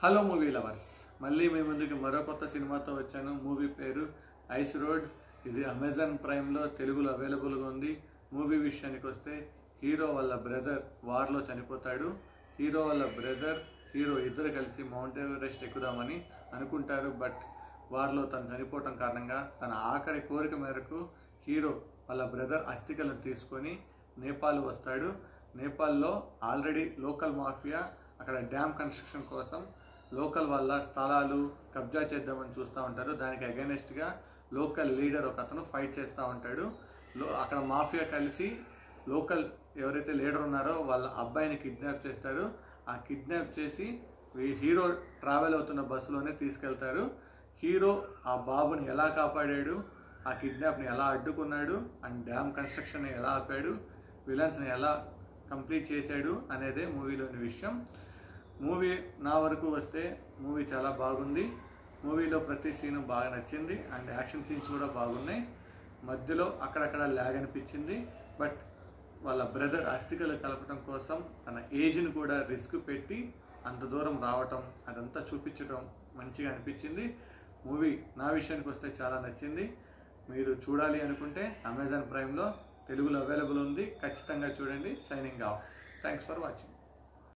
Hello movie lovers, మళ్ళీ మీ ముందుకి మరో కొత్త సినిమాతో వచ్చాను. మూవీ పేరు ఐస్ రోడ్. ఇది అమెజాన్ ప్రైమ్లో తెలుగులో అవైలబుల్గా ఉంది. మూవీ విషయానికి వస్తే హీరో వాళ్ళ బ్రదర్ వార్లో చనిపోతాడు. హీరో వాళ్ళ బ్రదర్ హీరో ఇద్దరు కలిసి మౌంట్ ఎవరెస్ట్ ఎక్కుదామని అనుకుంటారు. బట్ వార్లో తను చనిపోవటం కారణంగా తన ఆఖరి కోరిక మేరకు హీరో వాళ్ళ బ్రదర్ అస్థికలను తీసుకొని నేపాల్ వస్తాడు. నేపాల్లో ఆల్రెడీ లోకల్ మాఫియా అక్కడ డ్యామ్ కన్స్ట్రక్షన్ కోసం లోకల్ వాళ్ళ స్థలాలు కబ్జా చేద్దామని చూస్తూ ఉంటారు. దానికి అగైనెస్ట్గా లోకల్ లీడర్ ఒక అతను ఫైట్ చేస్తూ ఉంటాడు. అక్కడ మాఫియా కలిసి లోకల్ ఎవరైతే లీడర్ ఉన్నారో వాళ్ళ అబ్బాయిని కిడ్నాప్ చేస్తారు. ఆ కిడ్నాప్ చేసి హీరో ట్రావెల్ అవుతున్న బస్సులోనే తీసుకెళ్తారు. హీరో ఆ బాబుని ఎలా కాపాడాడు, ఆ కిడ్నాప్ని ఎలా అడ్డుకున్నాడు, అండ్ డ్యామ్ కన్స్ట్రక్షన్ని ఎలా ఆపాడు, విలన్స్ని ఎలా కంప్లీట్ చేశాడు అనేదే మూవీలోని విషయం. మూవీ నా వరకు వస్తే మూవీ చాలా బాగుంది. మూవీలో ప్రతి సీను బాగా నచ్చింది అండ్ యాక్షన్ సీన్స్ కూడా బాగున్నాయి. మధ్యలో అక్కడక్కడ ల్యాగ్ అనిపించింది. బట్ వాళ్ళ బ్రదర్ అస్థికలు కలపడం కోసం తన ఏజ్ని కూడా రిస్క్ పెట్టి అంత దూరం రావటం, అదంతా చూపించడం మంచిగా అనిపించింది. మూవీ నా విషయానికి వస్తే చాలా నచ్చింది. మీరు చూడాలి అనుకుంటే అమెజాన్ ప్రైమ్లో తెలుగులో అవైలబుల్ ఉంది. ఖచ్చితంగా చూడండి. Signing off. Thanks for watching.